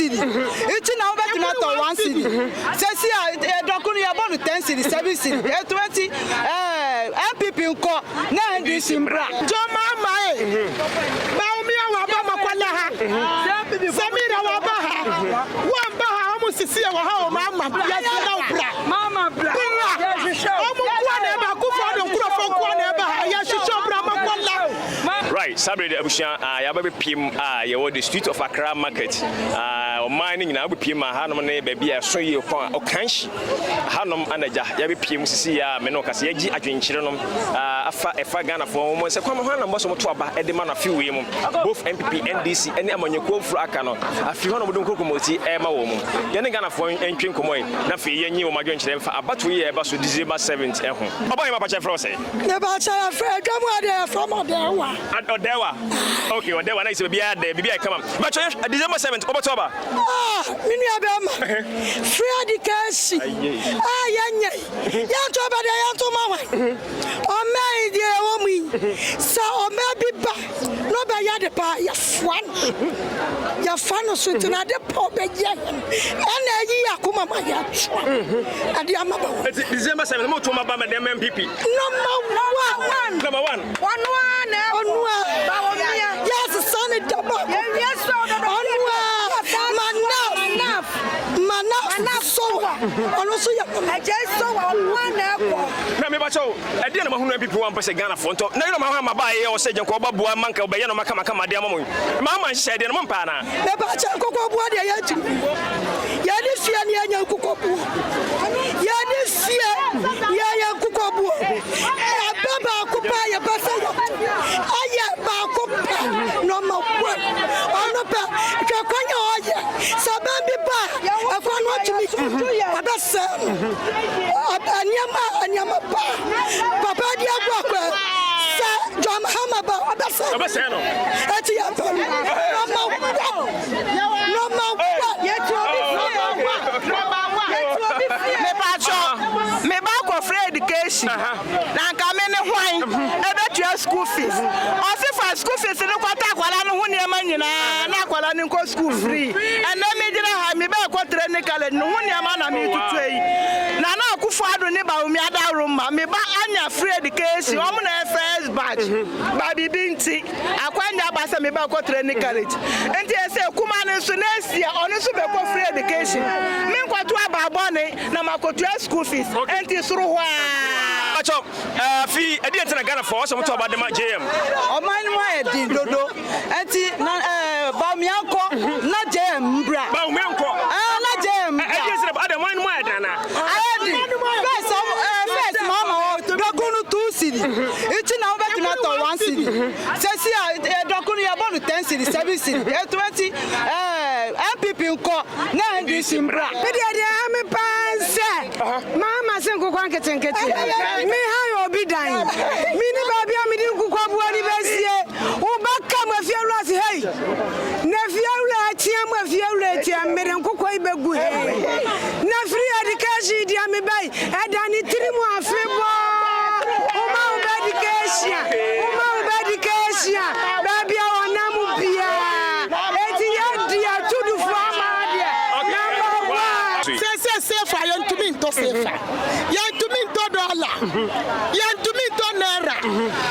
cedi. It's now back to 1 cedi. Says here, Dokuni about 10 cedi, 7 cedi, 20 NPP unko, NDC mbra. Mahama Bawumia Wabama Kwalaha. Samira Wabaha. Wambaha almost see our Mama. Mama bra. Right, Saturday Abusha, Yababi Pim, the street of Accra Market, mining now Pim, Hanum, baby, I saw you upon Okaishie, Hanum and Yabi Pim, see Menokas, Yaji, Adrian, a Ghana for almost a common Hanum was to about a demand of few women, both NPP, NDC, and Amonico Fracano, a few hundred Moti, Emma woman, Ghana for entering Comoy, Nafi, and you, my grandchildren, for about 2 years, but to December 7th. About my Pacha Frosty. Never shall afraid, come on from Odewa. Odewa. Okay, Odewa, nice to be at there, maybe I come up. But December 7th, October. Miniabama. Free education. Young Toba, young Tomawa. Oh, my dear woman. So, maybe no by Yadepa, your fun. Your fun was with another poor baby. And a year, Kuma, my and the Amaba. December 7th, more to my Bama, the NPP. Number one. Yes, son of Daba. Yes, Manaf, so also I just saw one airport. I didn't know who people want to Ghana for. No, Mahama buy or say, Jacoba, Manka, Bayano Makama, Diamond. Mamma said, and Mompana. The Bachaco, what they are to Yadis, Yan Kukobu. Yadis, Yan Kukobu. Baba Kupaya Basa. No more work. Sabambi ba afwan watching abasa anyama ba papa dia gwa sa Mahama ba abasa no ati ya no me ba ko free education na ka me ne hwan e betua school fees o se fa school fees ne kwata akwala no ho ne ma nyina na akwala ne ko school free and na me jira ha me ba ko training college no ho ne ma na me tutuei na akufo ado ne Bawumia da roma me ba anya free education o mo na first batch ba bibi nti akwanya ba se me ba ko training college enti e se kuma ne so na sia ono so be ko free education me kwatu ababone na makotu school fees enti suru hwa acho fi edi enti Ghana for so to about dem JM o man mo e din dodo enti na Bawumia ko na JM bra Bawumia ko na JM edi enti about dem man mo e dan na ayedi first mama dokunu 2 cedi ichi na back to 1 cedi says here dokunu ya bonu 10 cedi 7 cedi 20 NPP unko na NDC mbra bidi ame panse mama senko kwa nketenkete mi hayo obidan mi ni babi amidi nkukwa buani besie ubaka mafia asi hey na fiaula atia mafia atia mere nkukwa ibegu hey na free education dia me bai edani trimu afebo uma education babi awona mu bia eti ya dia tudu fu amade safe yan to me to safe yan to me to dollar yan to me to naira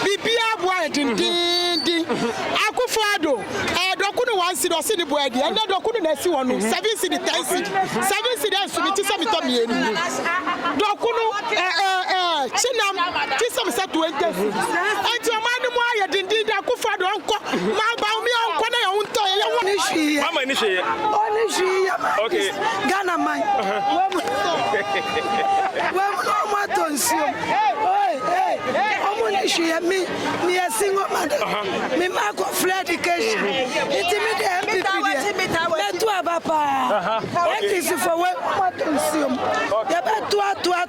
bibia boy dindindi akufado dokunu 1 cedi o cedi boy di and dokunu na si wonu 7 cedi 10 cedi 7 cedi so mi ti se mi to mi enu dokunu chinam ti se mi se 20 anti o man mu aye dindindi akufado onko ma Bawumia onko na ya unto ya woni hwi mama ni hwi oni hwi okay Ghana man Welcome to Tonsia. Me a single mother. Me mark of free education. It's me the NPP. Let to papa. That is for what consume. Yaba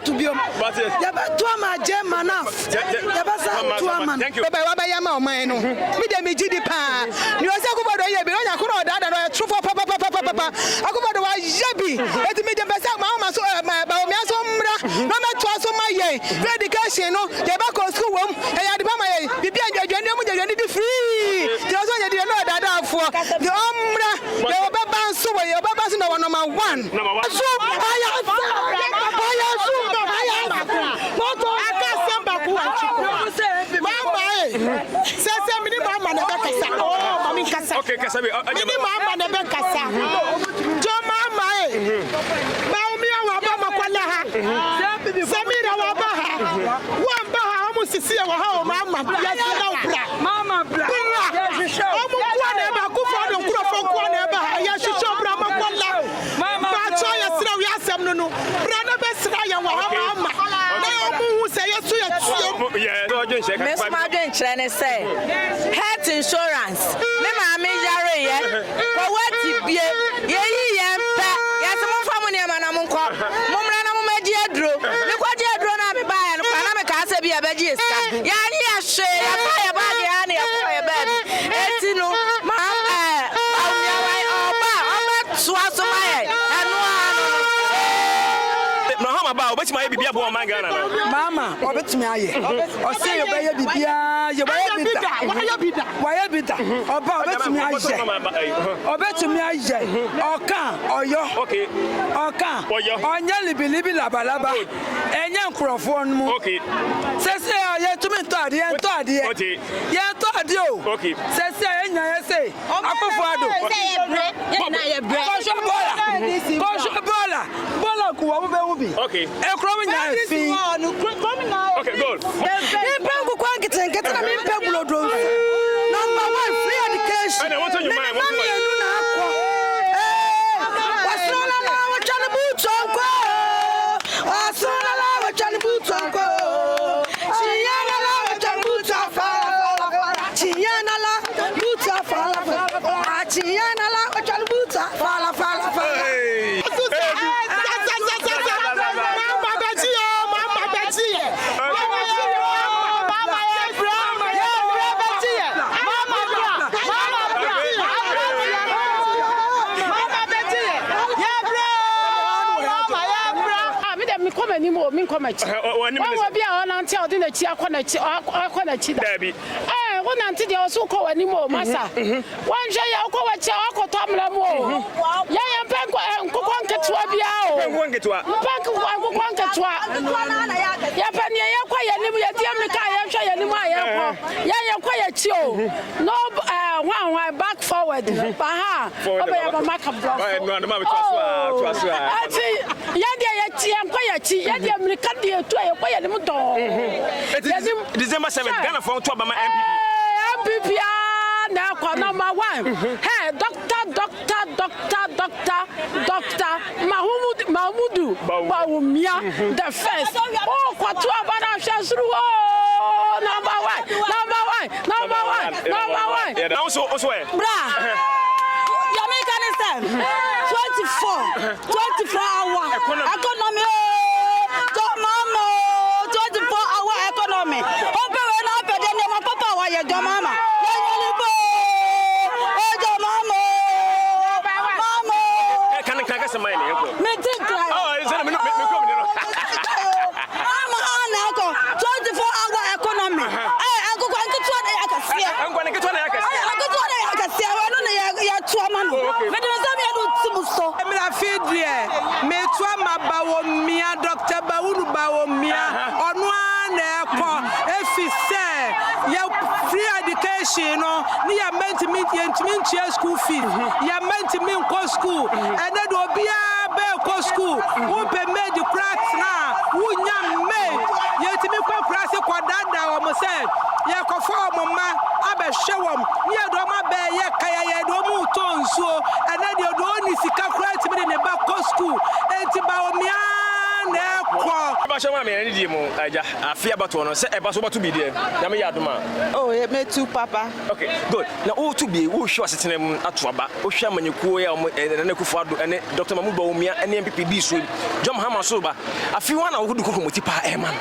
to be. Yaba to my German enough. Yaba to a man. Baba Yama Mano. Me the Mijidi Pa. You are so good. You are not that. True for papa. I go to Yabi. Let me the best. Mama so Bawumia so mra. No matter so my ye. Education no. Yaba ko school wom. I had mama ye. Bibi you need free. You also you know that for the omra. You baba so you baba Number 1. Okay, Kasabi. Mini mama na be kasa. Jo mama Bawumia wa ba makwala ha. Samira wa ba ha. Wa ba ha omu sisi wa ha o mama. Ya na bra. Mama bra. Omu kwa na ba ku fo do nkurofo kwa na ba ha. Ya shisho bra makwala. Ba cho ya sira wi asem no no. Bra na be sira ya wa ha mama. Na omu hu se yesu ya tuo. Yeah, no agent check. Miss Margaret Chene say health insurance. What's my baby about my Ghana? Mama, what's my eye? Or say your baby, your baby, why be that? Or bet me, I say, or bet to me, I say, or can, or your, okay, or can, or your, or nearly believe in Labalaba, and young Crawford, okay. Says, yeah, to me, Toddy, and Toddy, yeah, Toddy, okay. Says, I say, okay. Okay, good. Number 1, free education. And what's on your mind? One until also call anymore, Massa. One day I'll call a chow, Tom Lamo. Yam Panko and Coconca to Abiao. One get to a Panko to Yapania, quiet, Yam quiet, show. No, one back forward. Baha, over Mac of December 7th, Ghana for NPP now number 1. Hey, Dr. Mahmudu Bawumia, the first. Oh, Kwatua Bana through. Oh, number 1. Also, Bra. Jamaican 24 hour economy. Bawumia, Dr. Bawumia, on one free education, you meant to meet your school fees, you meant to meet school, and that will be a school, who made the cracks now, who young made, yet to me, cracks, quadada, or said, Yakofa, Mamma, Abba Shawam, Yadoma Bay, Yakaya, Domu Tonso, and then you don't need to calculate me in the back of school, and to Bawumia. I fear about one, say a basso to be there. Oh, it made two, Papa. Okay, good. Now, all to be who shows it in at Twaba, Oshaman, you cool and Nekufado, and Dr. Bawumia, and NPP Sweet, John Mahama Soba. A few one who cook with Tipa Eman.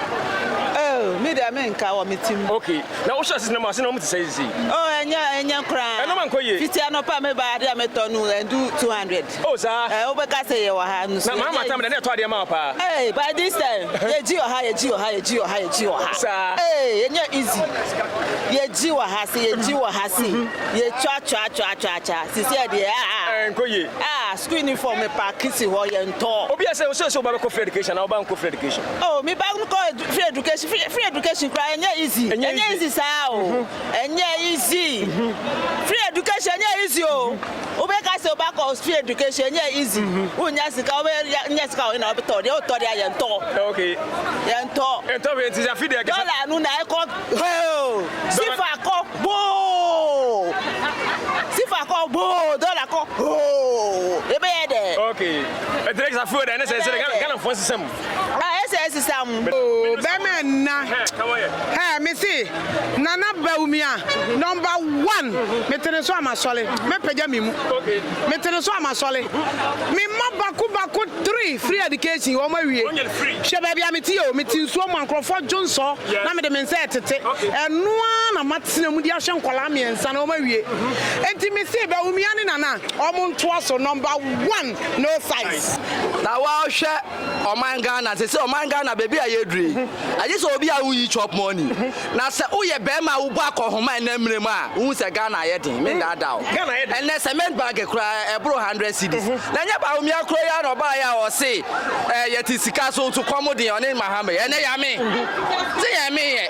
Oh, maybe I mean, cow meeting. Okay, now, what's the number? No, say, oh, and young cry. And no man call you. Fitiano Pame by Diametonu and do 200. Oh, sir, I overcast your hands. Mamma, time and I told your mapa. Hey, by this time, Geo higher, sir. Hey, and you're easy. Ye Geo has ye cha, she said, yeah, and go ye. Ah. school uniform pa kisi ho ye nto. Obi say so ba free education na oba free education. Oh, me ba free education. Free education cry enye easy. Enye easy sa o. Enye easy. Free education enye easy o. Obi ka say oba ko free education enye easy. Unya sika obi nya sika o na obi to de o to de ye nto. Okay. Ye nto. Ento we ti free education. Dollar nu na e ko. Sifa ko bo. Sifa ko bo, dollar ko. Oh. Ebe ye de. Okay. E direct sa food and say Ghana phone system. System. Oh, Bemen na. Come on here. Hey, me see. Nana Bawumia, number 1. Me tene so amasole. Me peja mi mu. Okay. Me tene so amasole. Me ma baku 3 free education wo ma wie. Onye free. Hwe ba bia me ti o, me ti nsuo mo ankrofo dwonso na me de me nse tete. Eno na matena mu di ahwe nkwala me nsa na wo ma wie. Enti me see Bawumia ni nana, omo nto so number 1 no size. Na wa hwe oman Ghana say oman Ghana baby ayedri. Aje so obi a wu chop money. Na say wo ye be ma wo bua kohoman na mrem a wu say Ghana ayedin. Me dada o. Ghana ayedin. And cement bag kura ebro 100 cedis. Na nya Bawumia kro ya no ba ya o say yeti sika so to komodin on Mahama. Ene ya me. Say ya me ye.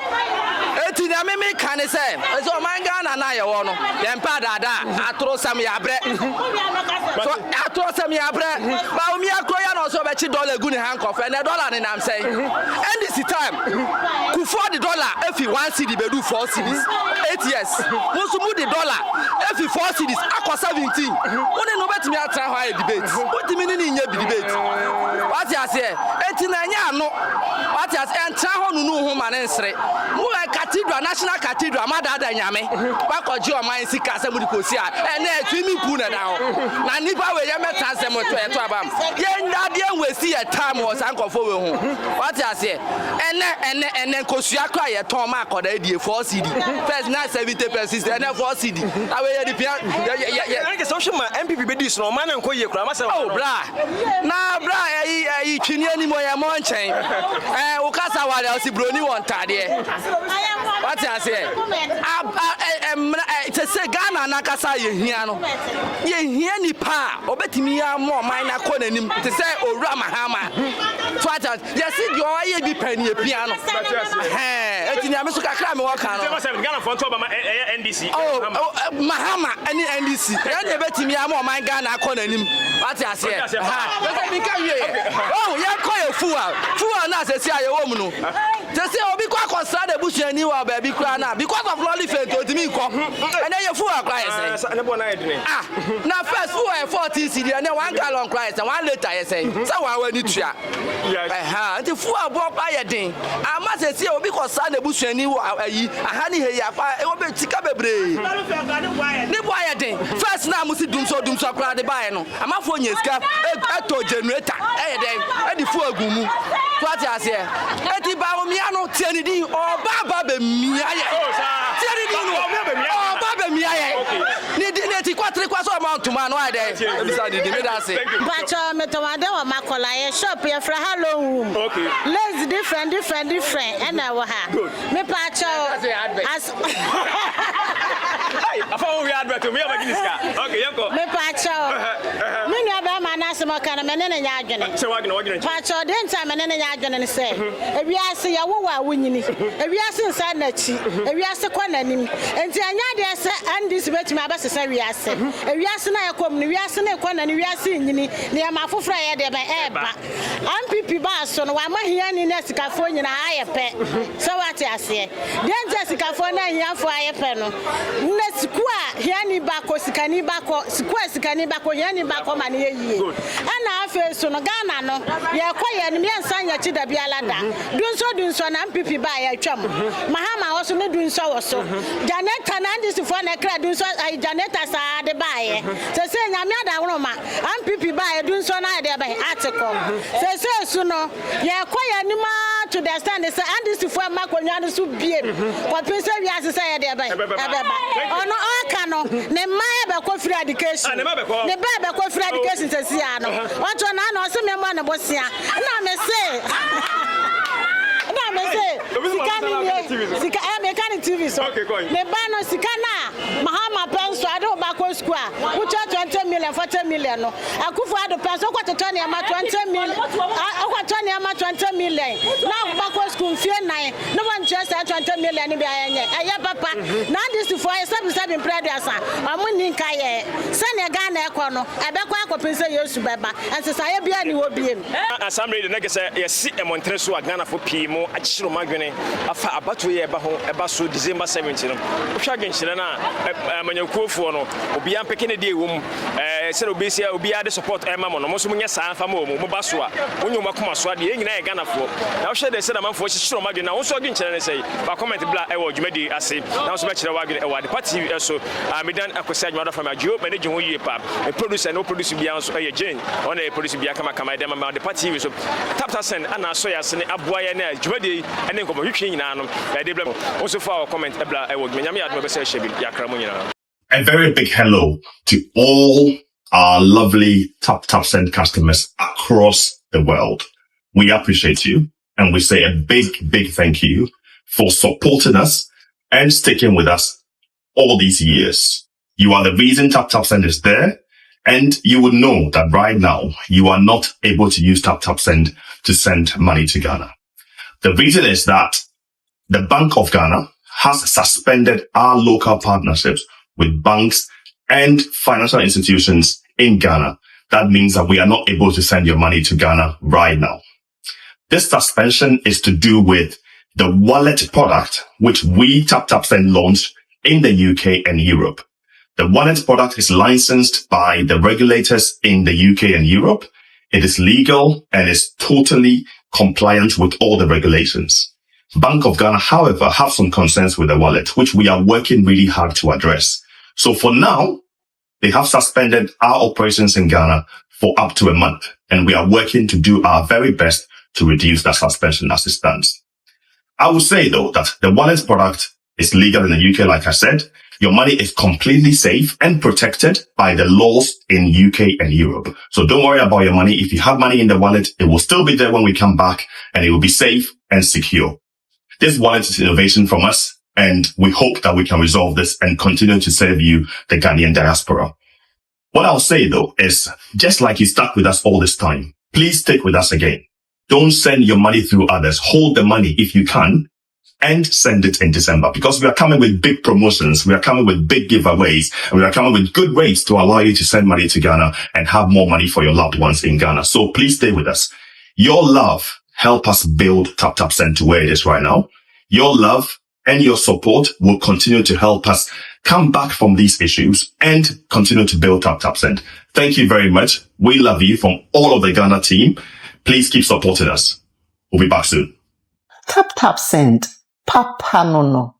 Eti na me kan say so oman Ghana na ye wo no. Ye mpa dada atro sam ya bre. So atro sam ya bre. Bawumia kro ya no so be chi dollar gu ni handcuff and dollar ni am saying. NDC time ku for the dollar if you 1 cedi be do 4 cedis 8 years musu mu the dollar if you 4 cedis akọ 17 woni no betimi atra ho a debate wotimi ni nya debate what you say eti na nya ano what you say entra ho nu hu ma ne nsre mu cathedral national cathedral ma da nyame ba ko ji o man sika se mu di kosi a na twimi pu na da ho na nipa we ye meta se mo to abam ye ndade enwesi ye time was ankofo we hu what you say ene kosua kra ye ton ma akoda die 4 cd first na 70% ene 4 cd awe ye di pia ye social ma NPP be dis no man nko ye kra ma say oh bra na bra yi twini ani mo ye mo nchen wo kasa wale o si broni won tade what you say te say Ghana na kasa ye hia no ye hia ni pa obetimi ya mo man na ko nanim te say owura Mahama twata yes di o ye bi pani piano eti na me so kakra me waka no Ghana for to ba NDC Mahama ani NDC ya na betimi ya mo man Ghana ko nanim what you say ha be ka wie oh ya ko ye fuwa na se si aye wo mu no te say obi kwa konsa de busuani wa ba bi kra na because of lolly fate odimi ko and ye fuwa kra yes ne bo na edine na first fuwa 40 cedi and 1 gallon kra yes 1 liter yes say wa wani tua nti fuwa bo pa ye den ama se si obi konsa de busuani wa ayi aha ni he ya pa e obi tika bebre ni bo ye den first na musi dumso kra de bae no ama fo nyeska eto generator e den e di fuwa gumu twati ase eti Bawumia no tiani din oba be mia ye tiani din no oba be mia ye ni di neti kwatre kwaso amount man no ade ebisa di me da se Bacho metawade wa makola ye shop ye fra hello room okay let's different and I wa ha me pacho as hey afa we advert me am giniska okay yanko me pacho me nua ba ma na asema kana me ne nya adwene se wa gina pacho den time me ne nya adwene ne se ewiase ye wo wa wonyini ewiase nsa na chi ewiase kwa nanim enti anya de se NDC betimi abasesa wiase ewiase na yekom ne wiase na kwa nanim wiase nyini ne ma foforo ye de ba eba NPP ba so no wa mahia ni na sikafo nyina aye pe so wate ase den sikafo na hiafo aye pe no na sikua hiani ba ko sikani ba ko sikani ba ko hiani ba ko ma ne yie ana afa so no Ghana no ye kwa ye ne mensa nya chi da biala da dunso na MPP ba ya twam Mahama wo so ne dunso wo so Janeta na ndisi fo na kra dunso Janeta sa de ba ye se nyame ada woroma MPP ba ya dunso na de ba article se so no ye kwa ye ni ma to the stand say ndisi fo ma konwa no so biem ko pese wi asese ye de ba ono aka no ne ma ye be ko free education ne ba be ko free education se sia no wato na na o se me mo na bosia na me say Sika mechanic TV so. Okay, go on. Me ba no sika na Mahama penso ade ba ko school a. Wo cha 20 million million, 40 million. I could for the person got to 20 million. I got 20 million. Now, back school, fear 9. No one just 20 million. I have papa. Now, this is for a 7 predators. I'm winning Kaye. Send a gun econo. I back up and say, yes, Baba. And society be any will be. As somebody the next say, yes, see a Montreso a Ghana for Pimo, a Chino Magone, a far about 2 years about December 17. Shagging Shilana, Manoko for no, Obian Pekini womb, said Obesia, Obia the support Emma, Mosunia San Famo, Mobaswa, when you Makuma Swadi, Ghana for. Now, said they said a man for Chino Magana, also again, say, but comment black, you made the assay, now so much the party, so I made an acquisition from a job, managing who you pap, a producer, no producer beyond a Jane, on a producer Biakama, the party, so Taptap Send, and I saw us in Abuaya, Jumedi, and then come to also for our comment, a very big hello to all our lovely Taptap Send customers across the world. We appreciate you, and we say a big thank you for supporting us and sticking with us all these years. You are the reason Taptap Send is there, and you would know that right now you are not able to use Taptap Send to send money to Ghana. The reason is that the Bank of Ghana has suspended our local partnerships with banks and financial institutions in Ghana. That means that we are not able to send your money to Ghana right now. This suspension is to do with the wallet product, which we Taptap Send launched in the UK and Europe. The wallet product is licensed by the regulators in the UK and Europe. It is legal and is totally compliant with all the regulations. Bank of Ghana, however, have some concerns with the wallet, which we are working really hard to address. So for now, they have suspended our operations in Ghana for up to a month, and we are working to do our very best to reduce that suspension as it stands. I will say, though, that the wallet product is legal in the UK, like I said. Your money is completely safe and protected by the laws in UK and Europe. So don't worry about your money. If you have money in the wallet, it will still be there when we come back, and it will be safe and secure. This wallet is innovation from us, and we hope that we can resolve this and continue to serve you, the Ghanaian diaspora. What I'll say, though, is just like you stuck with us all this time, please stick with us again. Don't send your money through others. Hold the money if you can, and send it in December, because we are coming with big promotions, we are coming with big giveaways, and we are coming with good rates to allow you to send money to Ghana and have more money for your loved ones in Ghana. So please stay with us. Your love help us build Taptap Send to where it is right now. Your love and your support will continue to help us come back from these issues and continue to build Taptap Send. Thank you very much. We love you from all of the Ghana team. Please keep supporting us. We'll be back soon. Taptap Send. Papa no no.